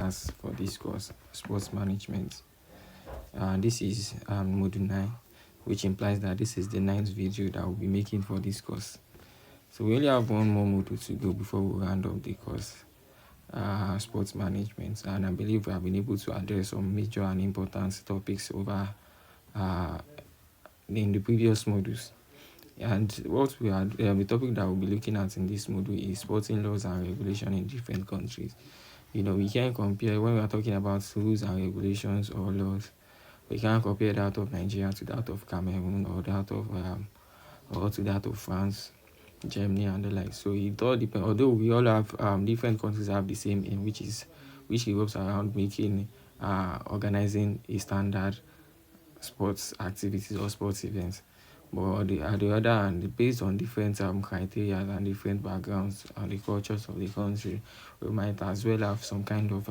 class for this course, sports management. This is module 9, which implies that this is the 9th video that we'll be making for this course. So we only have one more module to go before we round up the course, sports management, and I believe we have been able to address some major and important topics over in the previous modules. And what we are the topic that we'll be looking at in this module is sporting laws and regulation in different countries. We can't compare when we are talking about rules and regulations or laws. We can't compare that of Nigeria to that of Cameroon or that of or to that of France, Germany, and the like. So it all depends. Although we all have different countries have the same aim, which revolves around making organizing a standard sports activities or sports events. But at the other hand, based on different criteria and different backgrounds and the cultures of the country, we might as well have some kind of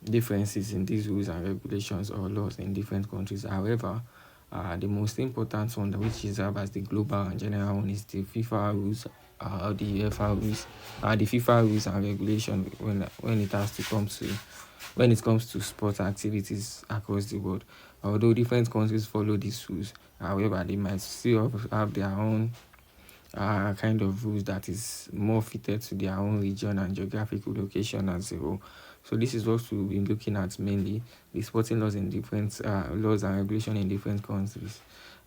differences in these rules and regulations or laws in different countries. However, the most important one, which is as the global and general one, is the FIFA rules, the UEFA rules, the FIFA rules and regulation when it comes to sports activities across the world. Although different countries follow these rules, however, they might still have their own kind of rules that is more fitted to their own region and geographical location as a whole. So this is what we'll be looking at mainly, the sporting laws in different laws and regulation in different countries.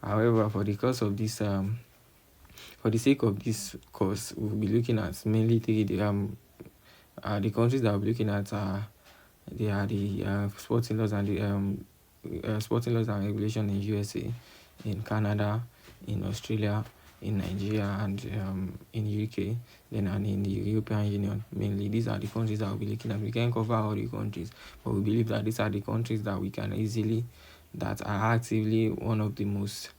However, for the sake of this course, we'll be looking at mainly the countries that we'll be looking at they are the sporting laws and the sporting laws and regulation in USA, in Canada, in Australia, in Nigeria, and in UK, then and in the European Union. Mainly, these are the countries that we'll be looking at. We can't cover all the countries, but we believe that these are the countries that we can that are actively one of the most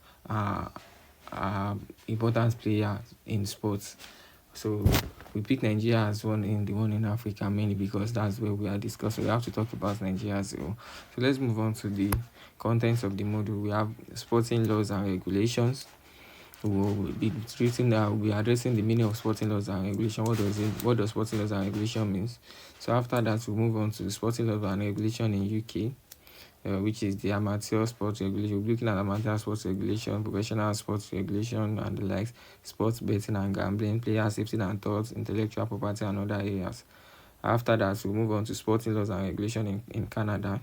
important players in sports. So we pick Nigeria as the one in Africa mainly because that's where we are discussing. We have to talk about Nigeria as well. So let's move on to the contents of the module. We have sporting laws and regulations. We'll be addressing the meaning of sporting laws and regulation. What does sporting laws and regulation means? So after that, we'll move on to sporting laws and regulation in UK. Which is the amateur sports regulation. We're looking at amateur sports regulation, professional sports regulation, and the likes, sports betting and gambling, player safety and thoughts, intellectual property, and other areas. After that, we'll move on to sporting laws and regulation in Canada.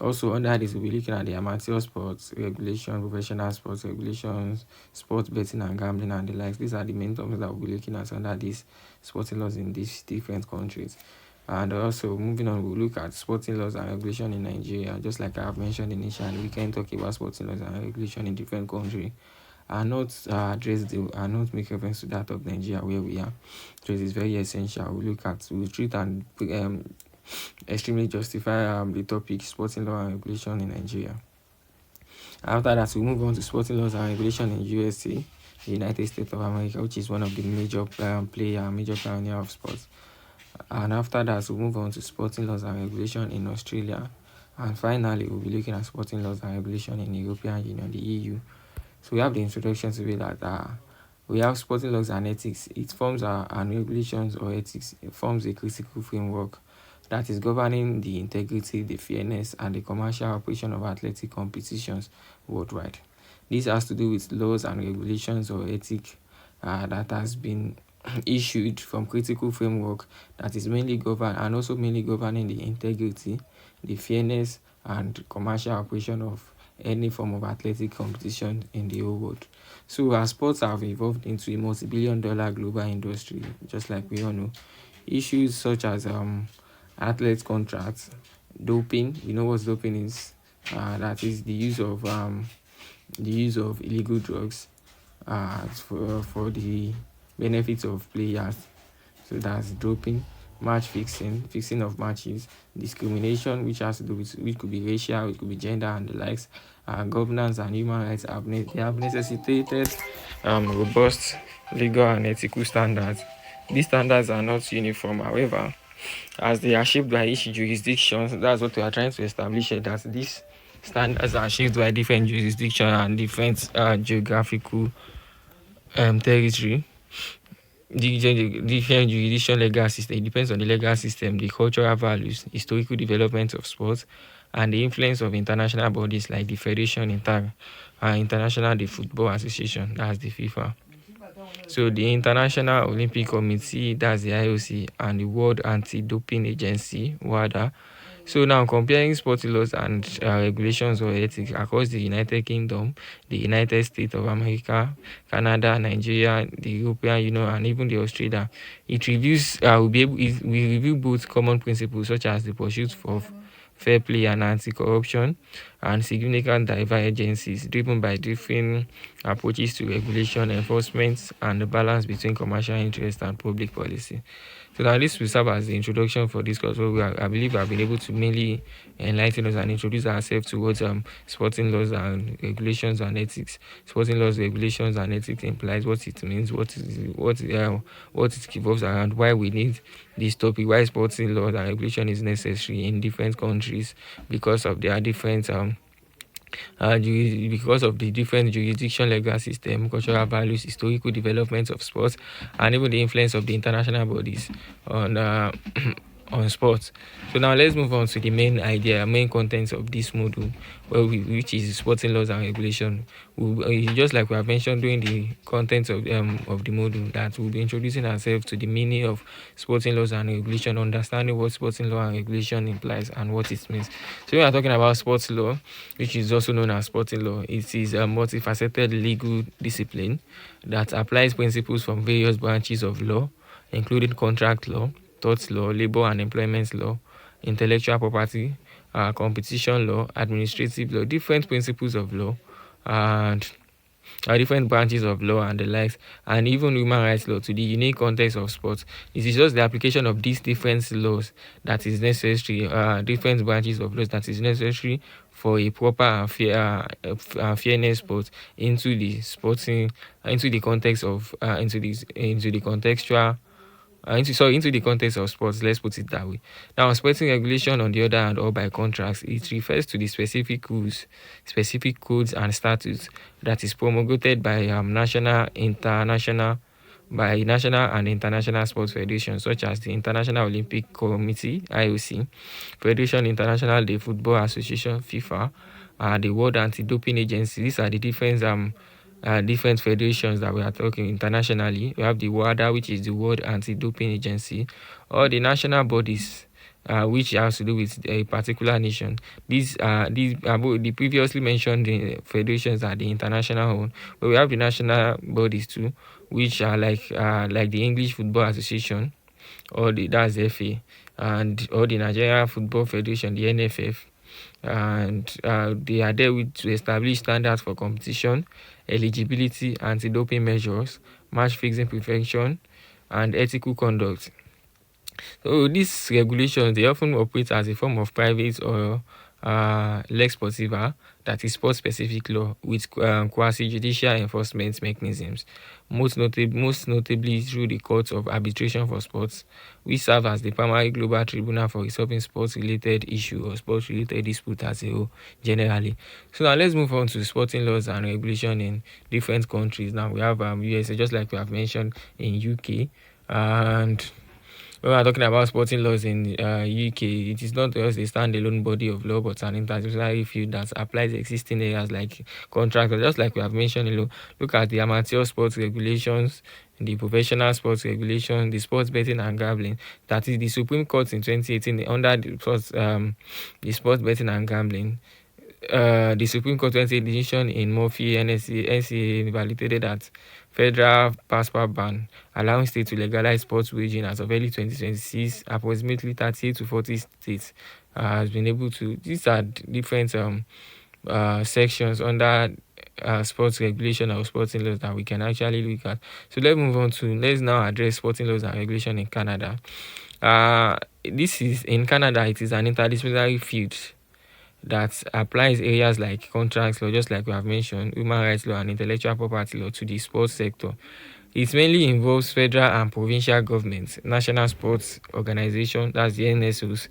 Also, under this, we'll be looking at the amateur sports regulation, professional sports regulations, sports betting and gambling, and the likes. These are the main topics that we'll be looking at under these sporting laws in these different countries. And also, moving on, we'll look at sporting laws and regulation in Nigeria. Just like I have mentioned initially, we can talk about sporting laws and regulation in different countries and not make reference to that of Nigeria where we are. So it is very essential. We'll treat and extremely justify the topic sporting law and regulation in Nigeria. After that, we'll move on to sporting laws and regulation in USA, the United States of America, which is one of the major pioneer of sports. And after that, we'll move on to sporting laws and regulation in Australia. And finally, we'll be looking at sporting laws and regulation in the European Union, the EU. So we have the introduction to it that we have sporting laws and ethics. It forms and regulations or ethics. It forms a critical framework that is governing the integrity, the fairness, and the commercial operation of athletic competitions worldwide. This has to do with laws and regulations or ethics that has been issued from critical framework that is mainly governing the integrity, the fairness, and commercial operation of any form of athletic competition in the whole world. So as sports have evolved into a multi-billion-dollar global industry, just like we all know, issues such as athlete contracts, doping. You know what doping is? That is the use of illegal drugs for the benefits of players. So that's doping, match fixing of matches, discrimination, which could be racial, it could be gender and the likes. Governance and human rights have necessitated robust legal and ethical standards. These standards are not uniform, however, as they are shaped by each jurisdiction. That's what we are trying to establish here, that these standards are shaped by different jurisdictions and different geographical territory. the different jurisdiction legal system. It depends on the legal system, the cultural values, historical development of sports, and the influence of international bodies like the Federation International the Football Association, that's the FIFA. So the International Olympic Committee, that's the IOC, and the World Anti-Doping Agency, WADA. So now comparing sporting laws and regulations or ethics across the United Kingdom, the United States of America, Canada, Nigeria, the European Union, and even the Australia, it reviews we review both common principles such as the pursuit of fair play and anti-corruption, and significant divergences driven by different approaches to regulation, enforcement, and the balance between commercial interest and public policy. So now this will serve as the introduction for this course, where I believe we have been able to mainly enlighten us and introduce ourselves towards sporting laws and regulations and ethics. Sporting laws, regulations, and ethics implies what it means, what it revolves around, why we need this topic, why sporting laws and regulation is necessary in different countries because of their different because of the different jurisdiction legal system, cultural values, historical development of sports, and even the influence of the international bodies on on sports. So now let's move on to the main contents of this module, which is sporting laws and regulation. Just like we have mentioned during the contents of the module, that we'll be introducing ourselves to the meaning of sporting laws and regulation, understanding what sporting law and regulation implies and what it means. So we are talking about sports law, which is also known as sporting law. It is a multifaceted legal discipline that applies principles from various branches of law, including contract law, tort law, labor and employment law, intellectual property, competition law, administrative law, different principles of law, and different branches of law and the likes, and even human rights law to the unique context of sports. It is just the application of these different laws that is necessary, different branches of laws that is necessary for a proper and fairness sport into the sporting, into the context of into the contextual into the context of sports, let's put it that way. Now, sporting regulation, on the other hand, or by contrast, it refers to the specific rules, specific codes and statutes that is promulgated by national, and international sports federations such as the International Olympic Committee (IOC), Federation International de Football Association (FIFA), the World Anti-Doping Agency. These are the different federations that we are talking internationally. We have the WADA, which is the World Anti-Doping Agency, or the national bodies, which has to do with a particular nation. These the previously mentioned federations are the international one, but we have the national bodies too, which are like the English Football Association, or that's FA, and or the Nigeria Football Federation, the NFF, and they are there to establish standards for competition, eligibility, anti-doping measures, match fixing prevention, and ethical conduct. So these regulations, they often operate as a form of private or lex sportiva, that is sport-specific law with quasi-judicial enforcement mechanisms, most notably through the Court of Arbitration for Sports, which serve as the primary global tribunal for resolving sports-related issue or sports-related dispute as a whole generally. So now let's move on to sporting laws and regulation in different countries. Now we have USA, just like we have mentioned, in UK, and when we are talking about sporting laws in UK, it is not just a standalone body of law, but an interdisciplinary field that applies existing areas like contract. Just like we have mentioned, look at the amateur sports regulations, the professional sports regulation, the sports betting and gambling. That is the Supreme Court in 2018 under the sports betting and gambling. The Supreme Court 20 decision in Murphy NCA validated that federal passport ban allowing states to legalize sports wagering as of early 2026. Approximately 30 to 40 states has been able to. These are different sections under sports regulation or sporting laws that we can actually look at. So let's now address sporting laws and regulation in Canada. This is in Canada. It is an interdisciplinary field that applies areas like contracts law, just like we have mentioned, human rights law and intellectual property law to the sports sector. It mainly involves federal and provincial governments, national sports organizations, that's the NSOs,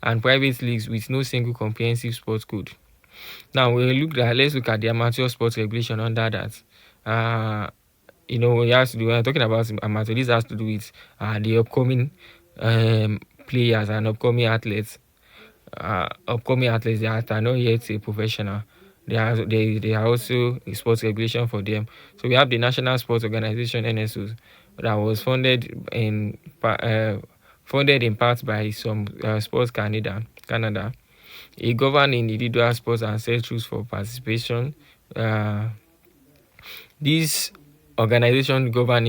and private leagues with no single comprehensive sports code. Now let's look at the amateur sports regulation under that. it has to do, when we're talking about amateur, this has to do with the upcoming players and upcoming athletes that are not yet a professional. They are also a sports regulation for them. So we have the National Sports Organization (NSO) that was funded in part by some Sports Canada. It governs individual sports and set rules for participation. This organization govern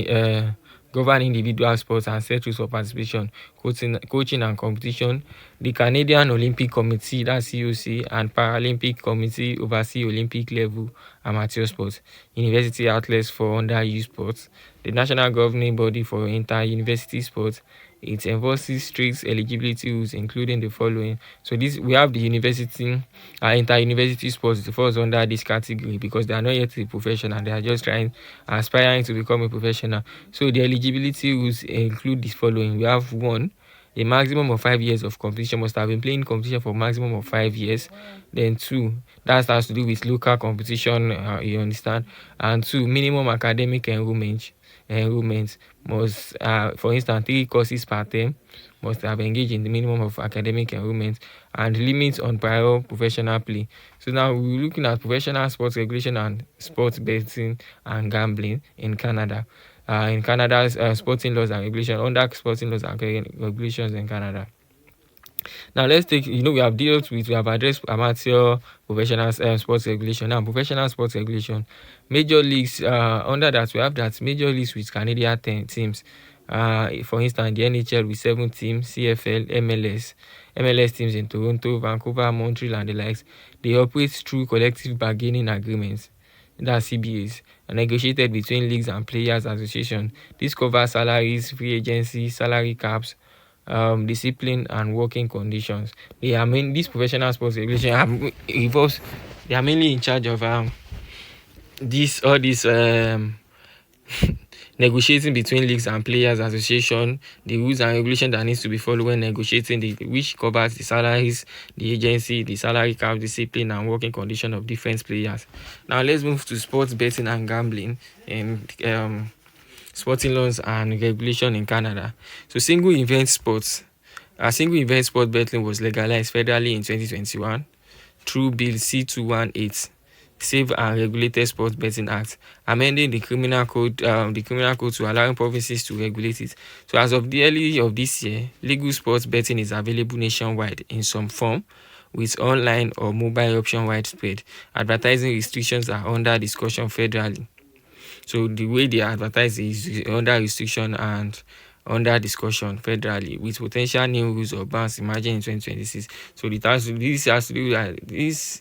individual sports and set rules for participation, coaching and competition. The Canadian Olympic Committee, that's COC, and Paralympic Committee oversee Olympic level amateur sports. University outlets for underused sports. The national governing body for inter-university sports. It enforces strict eligibility rules, including the following. So this we have the university, inter-university sports. It falls under this category because they are not yet a professional. They are just aspiring to become a professional. So the eligibility rules include the following. We have one, a maximum of 5 years of competition, must have been playing competition for maximum of 5 years. Then two, that has to do with local competition, you understand. And two, minimum academic enrollment must, for instance, 3 courses per term, must have engaged in the minimum of academic enrollment, and limits on prior professional play. So now we're looking at professional sports regulation and sports betting and gambling in Canada. In Canada's sporting laws and regulation, under sporting laws and regulations in Canada. Now let's take, we have addressed amateur professional sports regulation. Now professional sports regulation, major leagues, under that we have that major leagues with Canadian teams. For instance, the NHL with 7 teams, CFL, MLS teams in Toronto, Vancouver, Montreal, and the likes. They operate through collective bargaining agreements, that's CBAs, negotiated between leagues and players association. This covers salaries, free agency, salary caps, discipline, and working conditions. These professional sports regulation involves, they are mainly in charge of this all this negotiating between leagues and players association, the rules and regulations that needs to be followed when negotiating, which covers the salaries, the agency, the salary cap, discipline, and working condition of different players. Now let's move to sports betting and gambling and sporting laws and regulation in Canada. So single event sport betting was legalized federally in 2021 through Bill C-218, Save and Regulated Sports Betting Act, amending the criminal code to allowing provinces to regulate it. So as of the early of this year, legal sports betting is available nationwide in some form, with online or mobile option widespread. Advertising restrictions are under discussion federally. So the way they advertise is under restriction and under discussion federally, with potential new rules or bans emerging in 2026. So this has to do with this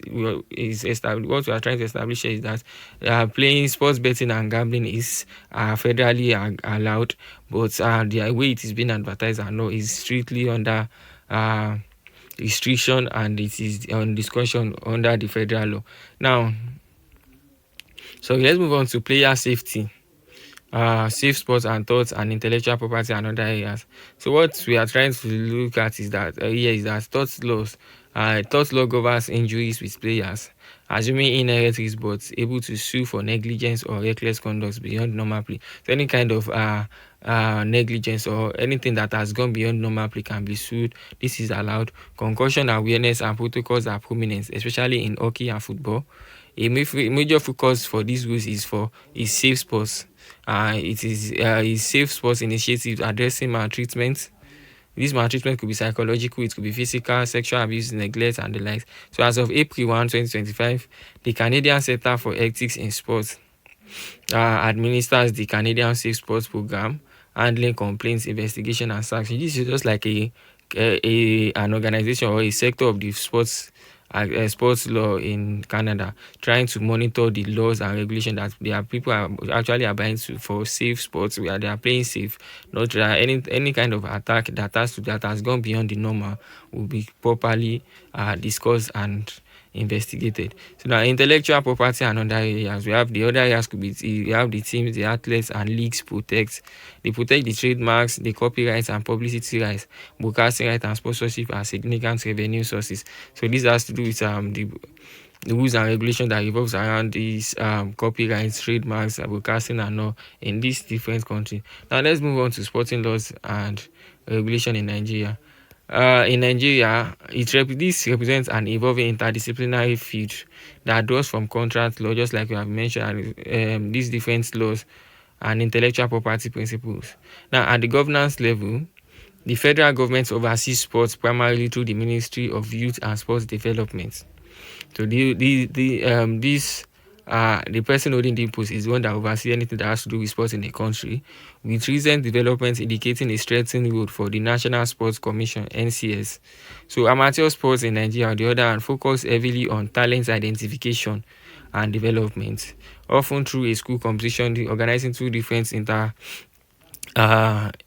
is established. What we are trying to establish here is that playing sports betting and gambling is federally allowed, but the way it is being advertised and no is strictly under restriction, and it is on discussion under the federal law. Now, so let's move on to player safety, safe sports and thoughts, and intellectual property and other areas. So what we are trying to look at is that thoughts laws. Thoughts law governs injuries with players, assuming inherent risk but able to sue for negligence or reckless conduct beyond normal play. So any kind of negligence or anything that has gone beyond normal play can be sued. This is allowed. Concussion awareness and protocols are prominent, especially in hockey and football. A major focus for these rules is safe sports. It is a safe sports initiative addressing maltreatment. This maltreatment could be psychological, it could be physical, sexual abuse, neglect, and the likes. So as of April 1, 2025, the Canadian Centre for Ethics in Sports administers the Canadian Safe Sports Program, handling complaints, investigation, and sanction. This is just like an organization or a sector of the sports law in Canada, trying to monitor the laws and regulations that their people are actually abiding to for safe sports where they are playing safe. Not any kind of attack that has gone beyond the normal will be properly discussed and investigated. So now intellectual property and other areas, we have the other areas could be we have the teams, the athletes and leagues protect. They protect the trademarks, the copyrights and publicity rights, broadcasting rights and sponsorship are significant revenue sources. So this has to do with the rules and regulations that revolves around these copyrights, trademarks, broadcasting and all in these different countries. Now let's move on to sporting laws and regulation in Nigeria. In Nigeria, this represents an evolving interdisciplinary field that draws from contract law, just like we have mentioned, these different laws and intellectual property principles. Now, at the governance level, the federal government oversees sports primarily through the Ministry of Youth and Sports Development. So the person holding the post is the one that oversees anything that has to do with sports in the country, with recent developments indicating a strengthening road for the National Sports Commission (NCS). So amateur sports in Nigeria, on the other hand, focus heavily on talent identification and development, often through a school competition, organizing two different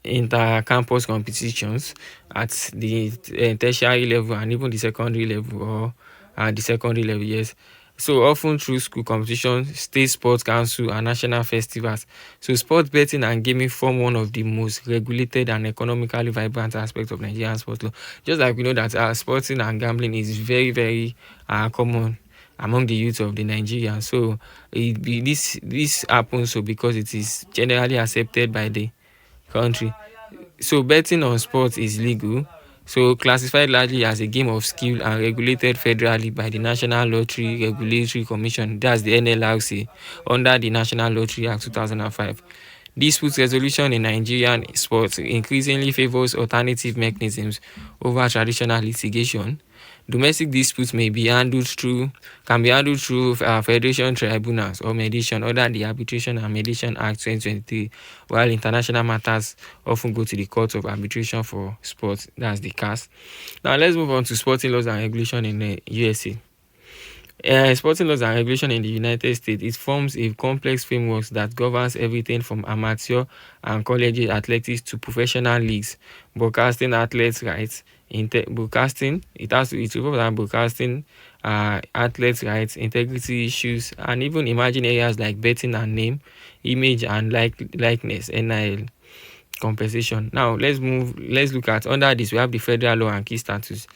inter-campus competitions at the tertiary level and even the secondary level, or at the secondary level, yes. So often through school competitions, state sports council and national festivals. So sports betting and gaming form one of the most regulated and economically vibrant aspects of Nigerian sports law. Just like we know that sporting and gambling is very, very common among the youth of the Nigerians. So this happens so because it is generally accepted by the country. So betting on sports is legal, so classified largely as a game of skill and regulated federally by the National Lottery Regulatory Commission, that's the NLRC, under the National Lottery Act 2005. Dispute resolution in Nigerian sports increasingly favors alternative mechanisms over traditional litigation. Domestic disputes can be handled through federation tribunals or mediation under the Arbitration and Mediation Act 2023, while international matters often go to the Court of Arbitration for Sports, that's the CAS. Now let's move on to sporting laws and regulation in the USA. Sporting laws and regulation in the United States, it forms a complex framework that governs everything from amateur and college athletics to professional leagues, broadcasting athletes' rights, broadcasting, it revolves around broadcasting, athletes' rights, integrity issues, and even emerging areas like betting and name, image and likeness, NIL compensation. Now let's look at, under this we have the federal law and key statutes.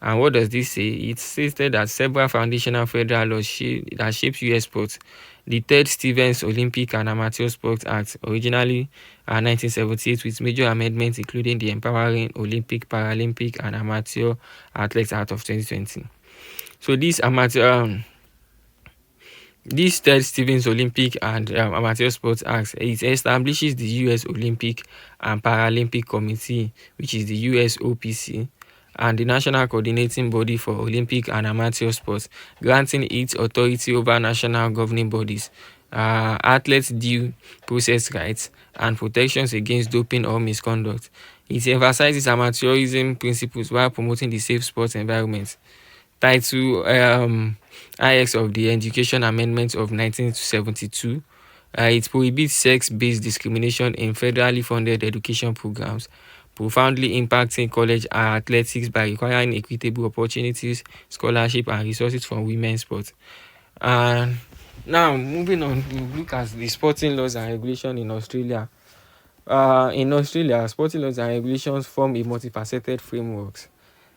And what does this say? It stated that several foundational federal laws that shapes U.S. sports. The third Stevens Olympic and Amateur Sports Act, originally 1978, with major amendments including the Empowering Olympic, Paralympic and Amateur Athletes Act of 2020. So this third Stevens Olympic and Amateur Sports Act, it establishes the U.S. Olympic and Paralympic Committee, which is the USOPC, and the national coordinating body for Olympic and amateur sports, granting it authority over national governing bodies, athletes' due process rights, and protections against doping or misconduct. It emphasizes amateurism principles while promoting the safe sports environment. Title IX of the Education Amendment of 1972. It prohibits sex-based discrimination in federally funded education programs, profoundly impacting college athletics by requiring equitable opportunities, scholarship, and resources for women's sports. And now, moving on, we look at the sporting laws and regulation in Australia. In Australia, sporting laws and regulations form a multifaceted framework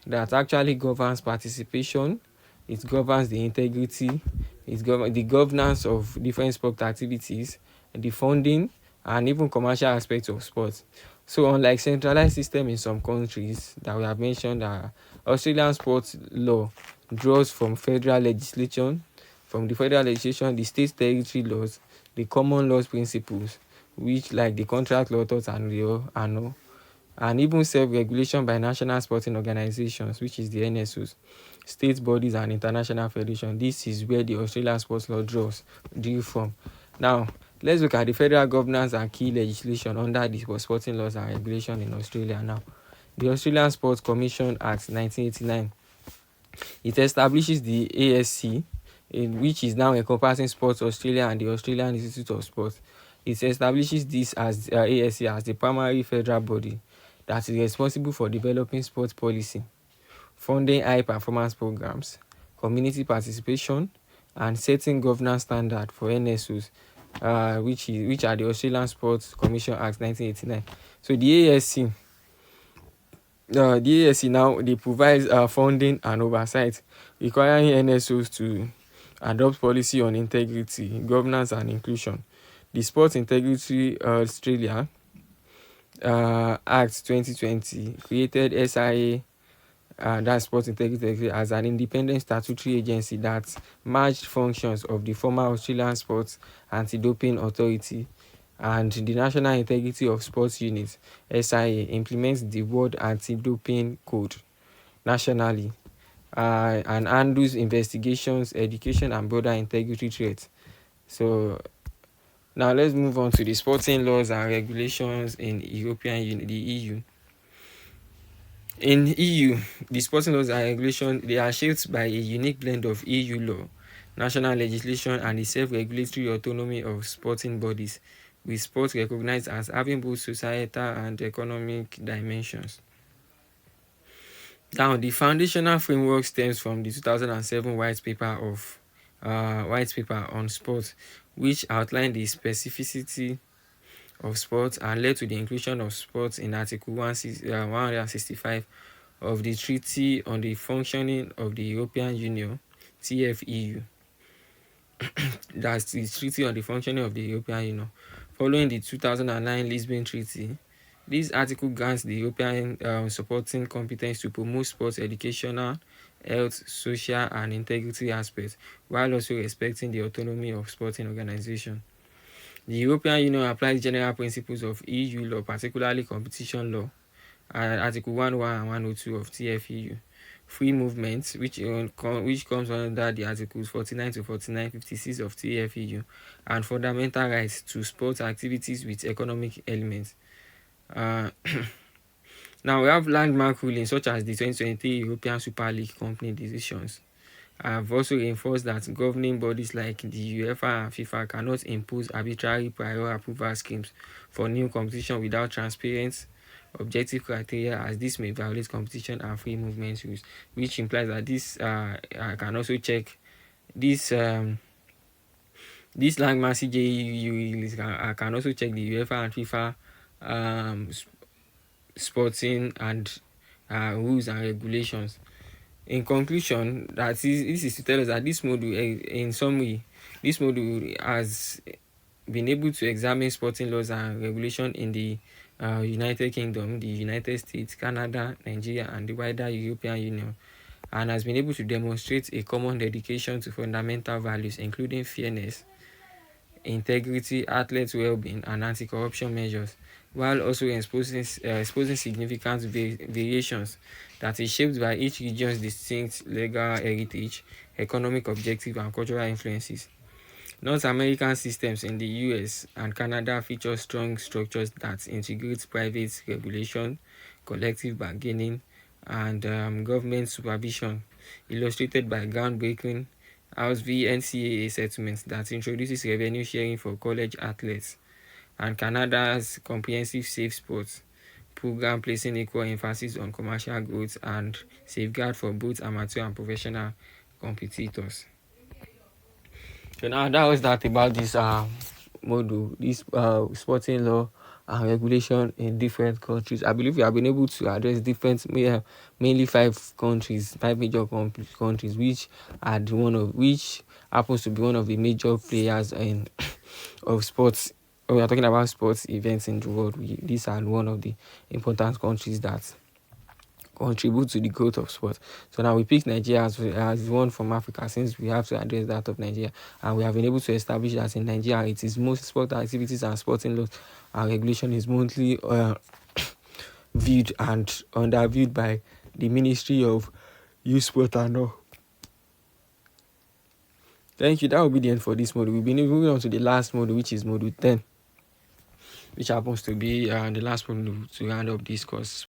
that actually governs participation. It governs the integrity, it governs the governance of different sport activities, the funding, and even commercial aspects of sports. So unlike centralized system in some countries that we have mentioned, Australian sports law draws from federal legislation, the state territory laws, the common laws principles, which like the contract law taught and even self-regulation by national sporting organizations, which is the NSOs, state bodies and international federation. This is where the Australian sports law drew from. Now, let's look at the federal governance and key legislation under the sporting laws and regulation in Australia now. The Australian Sports Commission Act 1989. It establishes the ASC, which is now encompassing Sports Australia and the Australian Institute of Sport. It establishes this as ASC as the primary federal body that is responsible for developing sports policy, funding high performance programs, community participation, and setting governance standard for NSOs, which are the Australian Sports Commission Act 1989. So the ASC now they provide funding and oversight, requiring NSOs to adopt policy on integrity, governance, and inclusion. The Sports Integrity Australia Act 2020 created SIA, that's Sports Integrity, as an independent statutory agency that merged functions of the former Australian Sports Anti-Doping Authority and the National Integrity of Sports Unit. SIA implements the World Anti-Doping Code nationally, and handles investigations, education, and broader integrity threats. So now let's move on to the sporting laws and regulations in European Union, the EU. In EU, the sporting laws and regulations, they are shaped by a unique blend of EU law, national legislation, and the self-regulatory autonomy of sporting bodies, with sports recognized as having both societal and economic dimensions. Now, the foundational framework stems from the 2007 white paper on sports, which outlined the specificity of sports and led to the inclusion of sports in Article 165 of the Treaty on the Functioning of the European Union, TFEU. That's the Treaty on the Functioning of the European Union. Following the 2009 Lisbon Treaty, this article grants the European supporting competence to promote sports educational, health, social, and integrity aspects, while also respecting the autonomy of sporting organizations. The European Union applies general principles of EU law, particularly competition law, Article 101 and 102 of TFEU. Free movement, which comes under the Articles 49 to 49, 56 of TFEU, and fundamental rights to sports activities with economic elements. Now we have landmark rulings such as the 2023 European Super League company decisions. Have also reinforced that governing bodies like the UEFA and FIFA cannot impose arbitrary prior approval schemes for new competition without transparent, objective criteria, as this may violate competition and free movement rules, which implies that this can also check this landmark CJEU release can also check the UEFA and FIFA sporting and rules and regulations. In conclusion, this is to tell us that this module, in summary, this module has been able to examine sporting laws and regulation in the United Kingdom, the United States, Canada, Nigeria, and the wider European Union, and has been able to demonstrate a common dedication to fundamental values, including fairness, integrity, athletes' well-being, and anti-corruption measures, while also exposing significant variations that is shaped by each region's distinct legal heritage, economic objective, and cultural influences. North American systems in the US and Canada feature strong structures that integrate private regulation, collective bargaining, and government supervision, illustrated by groundbreaking House v NCAA settlements that introduces revenue sharing for college athletes, and Canada's comprehensive Safe Sports program, placing equal emphasis on commercial growth and safeguard for both amateur and professional competitors. So now that was that about this module, this sporting law and regulation in different countries. I believe we have been able to address mainly 5 major countries, which happens to be one of the major players in of sports. When we are talking about sports events in the world, these are one of the important countries that contribute to the growth of sport. So now we pick Nigeria as one from Africa, since we have to address that of Nigeria, and we have been able to establish that in Nigeria it is most sport activities and sporting laws and regulation is mostly viewed and underviewed by the Ministry of Youth, Sport and all. Thank you. That will be the end for this module. We'll be moving on to the last module, which is module 10, which happens to be the last module to round up this course.